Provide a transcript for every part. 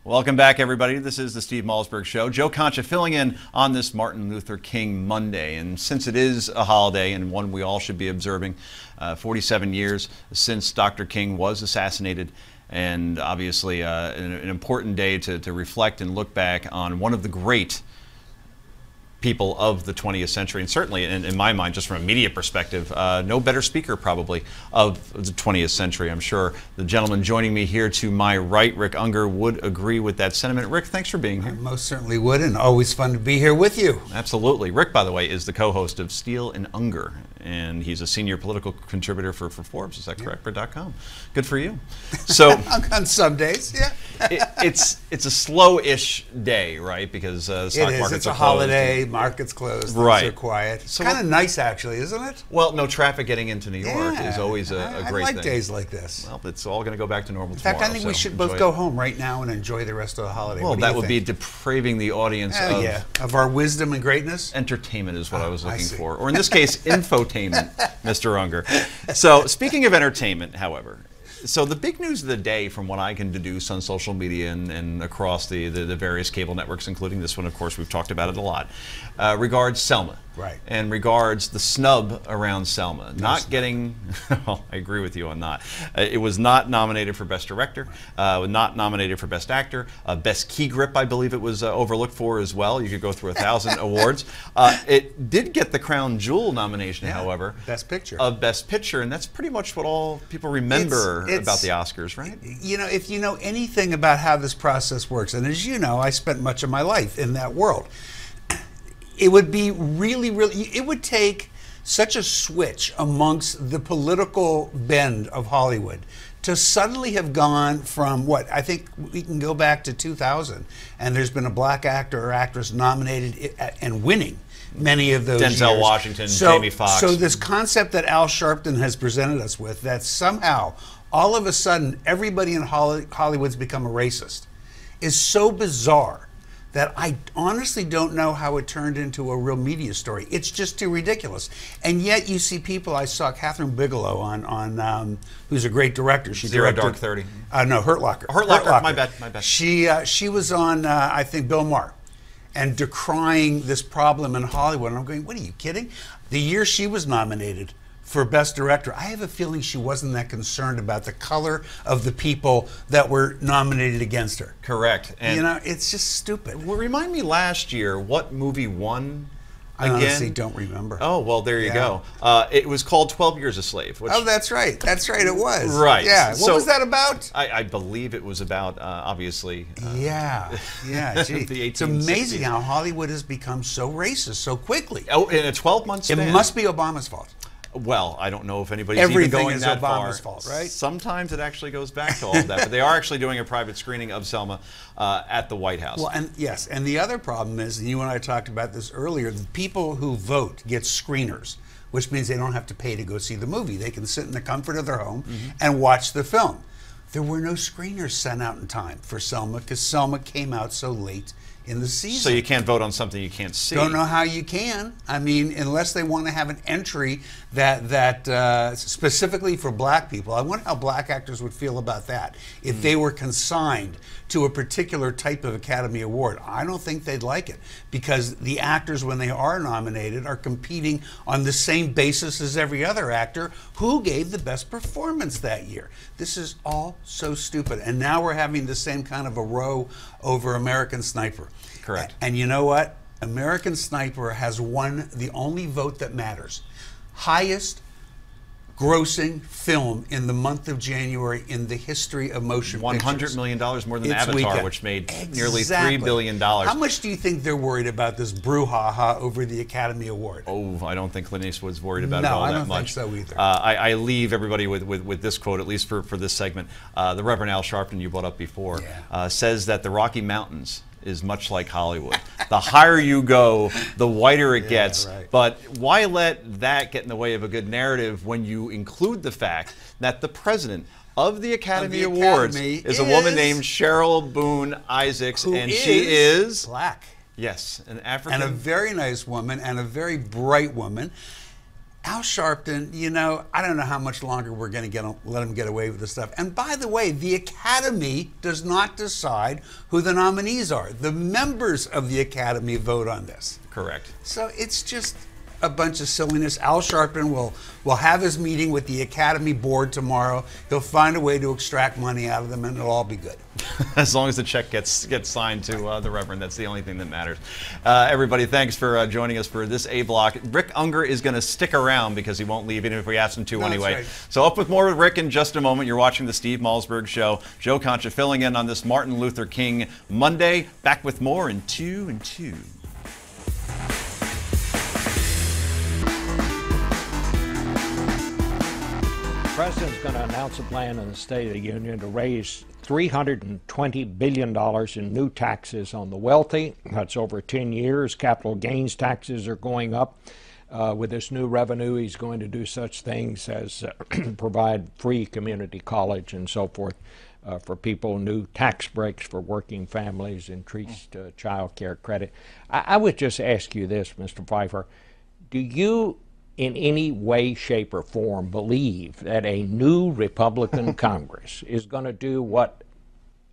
Welcome back, everybody. This is the Steve Malzberg Show. Joe Concha filling in on this Martin Luther King Monday. And since it is a holiday and one we all should be observing, 47 years since Dr. King was assassinated, and obviously an important day to reflect and look back on one of the great people of the 20th century, and certainly in my mind, just from a media perspective, no better speaker probably of the 20th century. I'm sure the gentleman joining me here to my right, Rick Unger, would agree with that sentiment. Rick, thanks for being here. I most certainly would, and always fun to be here with you. Absolutely. Rick, by the way, is the co-host of Steele Ungar, and he's a senior political contributor for Forbes. Is that correct? For .com. Good for you. So on some days, yeah. it's a slow-ish day, right? Because stock markets It's are a holiday. Markets closed. Right. Things are quiet. So kind of nice, actually, isn't it? Well, no traffic getting into New York is always a great thing. I like days like this. Well, it's all going to go back to normal tomorrow. In fact, I think we should both go home right now and enjoy the rest of the holiday. Well, that would be depraving the audience of our wisdom and greatness. Entertainment is what I was looking for. Or in this case, infotainment, Mr. Unger. So speaking of entertainment, however, so the big news of the day, from what I can deduce on social media and across the various cable networks, including this one, of course, we've talked about it a lot, regards Selma. Right. And regards the snub around Selma. Not getting, well, I agree with you on that. It was not nominated for Best Director, not nominated for Best Actor, Best Key Grip, I believe it was overlooked for as well. You could go through 1,000 awards. It did get the Crown Jewel nomination, however. Best Picture. Of Best Picture, and that's pretty much what all people remember about the Oscars, right? You know, if you know anything about how this process works, and as you know, I spent much of my life in that world, it would be it would take such a switch amongst the political bend of Hollywood to suddenly have gone from what I think we can go back to 2000, and there's been a black actor or actress nominated and winning many of those Denzel years. Washington, Jamie Foxx. So this concept that Al Sharpton has presented us with, that somehow all of a sudden everybody in Hollywood's become a racist, is so bizarre that I honestly don't know how it turned into a real media story. It's just too ridiculous. And yet you see people, I saw Catherine Bigelow on who's a great director. She Zero directed, Dark 30. No, Hurt Locker. Hurt Locker, my bad. She was on, I think, Bill Maher, and decrying this problem in Hollywood. And I'm going, what are you kidding? The year she was nominated for Best Director, I have a feeling she wasn't that concerned about the color of the people that were nominated against her. Correct. And you know, it's just stupid. Well, remind me last year what movie won again? I honestly don't remember. Oh, well, there you go. It was called 12 Years a Slave. Which, oh, that's right. That's right, it was. Right. Yeah. What was that about? I believe it was about, obviously... yeah, gee. It's amazing how Hollywood has become so racist so quickly. Oh, in a 12-month span. It must be Obama's fault. Well, I don't know if anybody's even going that far. Everything is Obama's fault, right? Sometimes it actually goes back to all of that, but they are actually doing a private screening of Selma at the White House. Well, and yes, and the other problem is, and you and I talked about this earlier, the people who vote get screeners, which means they don't have to pay to go see the movie. They can sit in the comfort of their home and watch the film. There were no screeners sent out in time for Selma because Selma came out so late in the season. So you can't vote on something you can't see. Don't know how you can. I mean, unless they want to have an entry that specifically for black people. I wonder how black actors would feel about that if they were consigned to a particular type of Academy Award. I don't think they'd like it, because the actors, when they are nominated, are competing on the same basis as every other actor who gave the best performance that year. This is all so stupid. And now we're having the same kind of a row over American Sniper. Correct. And you know what? American Sniper has won the only vote that matters. Highest grossing film in the month of January in the history of motion pictures. $100 million more than Avatar, which made nearly $3 billion. How much do you think they're worried about this brouhaha over the Academy Award? Oh, I don't think Clint Eastwood's worried about it all that much. No, I don't think so either. I leave everybody with this quote, at least for this segment. The Reverend Al Sharpton, you brought up before, says that the Rocky Mountains is much like Hollywood. The higher you go, the whiter it gets. Right. But why let that get in the way of a good narrative when you include the fact that the president of the Academy Awards is a woman named Cheryl Boone Isaacs, and she is black. Yes, an African. And a very nice woman and a very bright woman. Al Sharpton, you know, I don't know how much longer we're going to let him get away with this stuff. And by the way, the Academy does not decide who the nominees are. The members of the Academy vote on this. Correct. So it's just a bunch of silliness. Al Sharpton will have his meeting with the Academy board tomorrow. He'll find a way to extract money out of them, and it'll all be good. As long as the check gets signed to the Reverend, that's the only thing that matters. Everybody, thanks for joining us for this A Block. Rick Unger is going to stick around because he won't leave, even if we ask him to anyway. Right. So up with more with Rick in just a moment. You're watching the Steve Malzberg Show. Joe Concha filling in on this Martin Luther King Monday. Back with more in 2 and 2. The president's going to announce a plan in the State of the Union to raise $320 billion in new taxes on the wealthy. That's over 10 years. Capital gains taxes are going up. With this new revenue, he's going to do such things as provide free community college and so forth for people, new tax breaks for working families, increased child care credit. I would just ask you this, Mr. Pfeiffer. Do you in any way, shape, or form believe that a new Republican Congress is going to do what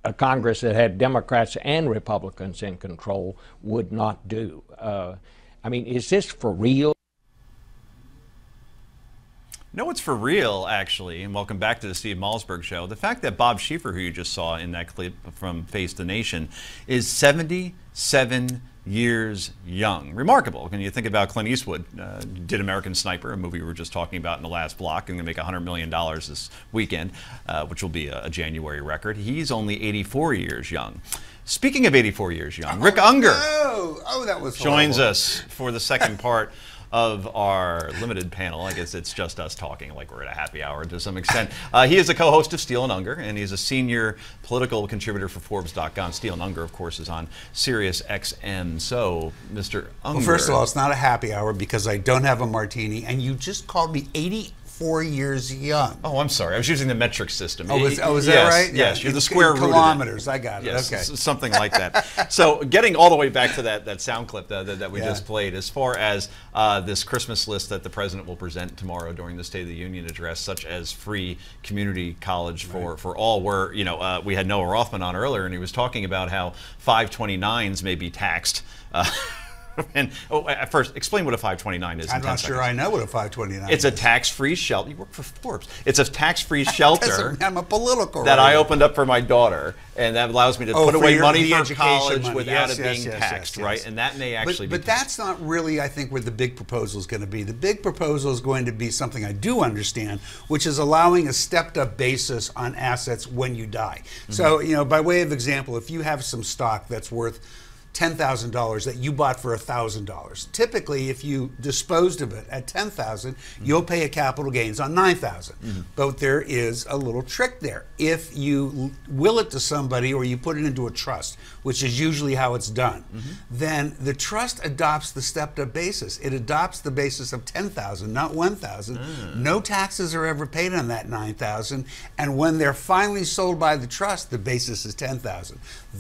a Congress that had Democrats and Republicans in control would not do? I mean, is this for real? No, it's for real, actually, and welcome back to the Steve Malzberg Show. The fact that Bob Schieffer, who you just saw in that clip from Face the Nation, is 77 years young. Remarkable when you think about Clint Eastwood, did American Sniper, a movie we were just talking about in the last block, and going to make $100 million this weekend, which will be a January record. He's only 84 years young. Speaking of 84 years young, Rick Unger that was joins horrible. us for the second part of our limited panel. I guess it's just us talking like we're at a happy hour to some extent. He is a co-host of Steele Ungar, and he's a senior political contributor for Forbes.com. Steele Ungar, of course, is on Sirius XM. So, Mr. Unger. Well, first of all, it's not a happy hour because I don't have a martini, and you just called me 84 years young. Oh, I'm sorry. I was using the metric system. Was Yes, that right? Yes, you're the In square root kilometers. of it. I got it. Yes, okay. Something like that. So getting all the way back to that sound clip that we just played, as far as this Christmas list that the president will present tomorrow during the State of the Union address, such as free community college for all, where, you know, we had Noah Rothman on earlier, and he was talking about how 529s may be taxed. And first, explain what a 529 is. I'm not sure I know what a 529 is. It's a tax-free shelter. You work for Forbes. It's a tax-free shelter. I'm a political that I opened up for my daughter, and that allows me to put away money for college money. without Yes, it being yes, taxed, yes. right? And that may actually be But that's not really, I think, where the big proposal is going to be. The big proposal is going to be something I do understand, which is allowing a stepped-up basis on assets when you die. So, you know, by way of example, if you have some stock that's worth $10,000 that you bought for $1,000. Typically, if you disposed of it at $10,000, you'll pay a capital gains on $9,000. But there is a little trick there. If you will it to somebody or you put it into a trust, which is usually how it's done, then the trust adopts the stepped-up basis. It adopts the basis of $10,000, not $1,000. No taxes are ever paid on that $9,000, and when they're finally sold by the trust, the basis is $10,000.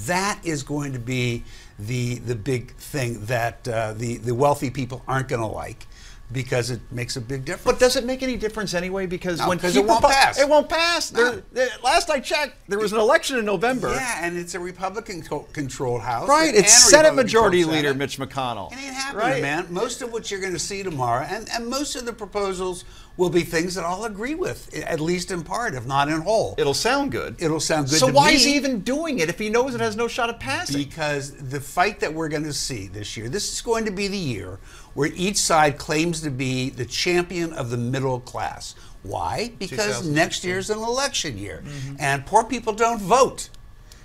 That is going to be the big thing that the wealthy people aren't going to like, because it makes a big difference. But does it make any difference anyway? Because No, when 'cause it won't pass. It won't pass. No. Last I checked, there was an election in November. Yeah, and it's a Republican-controlled House. Right. and It's a Senate Republican-controlled Majority Senate. Leader Mitch McConnell. It ain't happening, right? man. Most of what you're going to see tomorrow, and most of the proposals will be things that I'll agree with, at least in part, if not in whole. It'll sound good. It'll sound good So to why me. is he even doing it if he knows it has no shot at passing? Because the fight that we're going to see this year, this is going to be the year where each side claims to be the champion of the middle class. Why? Because next year's an election year, and poor people don't vote,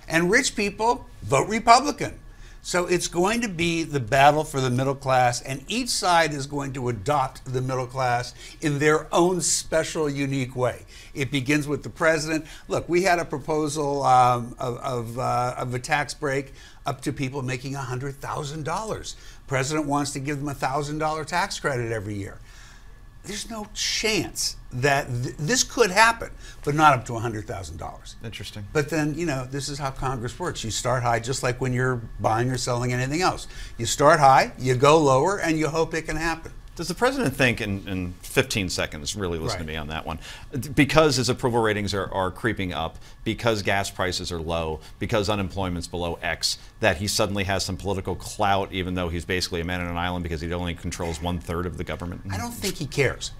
and rich people vote Republican. So it's going to be the battle for the middle class, and each side is going to adopt the middle class in their own special, unique way. It begins with the president. Look, we had a proposal of a tax break up to people making $100,000. President wants to give them a $1,000 tax credit every year. There's no chance that this could happen, but not up to $100,000. Interesting. But then, you know, this is how Congress works. You start high, just like when you're buying or selling anything else. You start high, you go lower, and you hope it can happen. Does the president think, in 15 seconds, really listen to Right. me on that one, because his approval ratings are creeping up, because gas prices are low, because unemployment's below X, that he suddenly has some political clout, even though he's basically a man on an island because he only controls 1/3 of the government? I don't think he cares.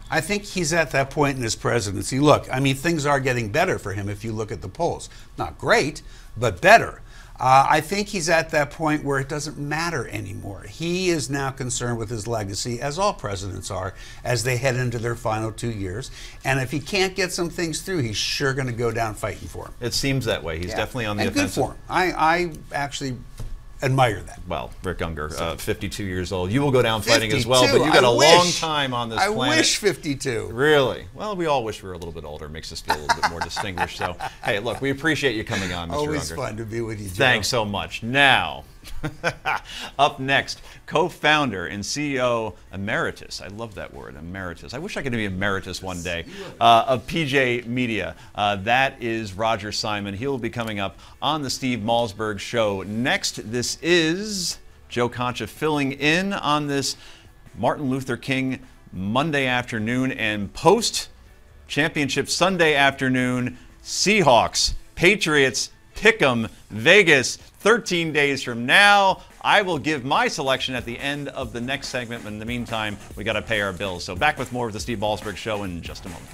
I think he's at that point in his presidency. Look, I mean, things are getting better for him if you look at the polls. Not great, but better. I think he's at that point where it doesn't matter anymore. He is now concerned with his legacy, as all presidents are, as they head into their final 2 years. And if he can't get some things through, he's sure going to go down fighting for him. It seems that way. He's definitely on the and offensive. good for him. I actually admire that. Well, Rick Unger, 52 years old. You will go down fighting as well, 52. but you got I a long wish. time on this I planet. wish 52. Really? Well, we all wish we were a little bit older. It makes us feel a little bit more distinguished. So, hey, look, we appreciate you coming on, Mr. Always Unger. fun to be with you, Joe. Thanks so much. Now, up next, co-founder and CEO emeritus. I love that word, emeritus. I wish I could be emeritus one day, of PJ Media. That is Roger Simon. He'll be coming up on the Steve Malzberg Show next. This is Joe Concha filling in on this Martin Luther King Monday afternoon, and post-championship Sunday afternoon, Seahawks, Patriots, Pick'em, Vegas, 13 days from now. I will give my selection at the end of the next segment, but in the meantime, we got to pay our bills. So back with more of the Steve Malzberg Show in just a moment.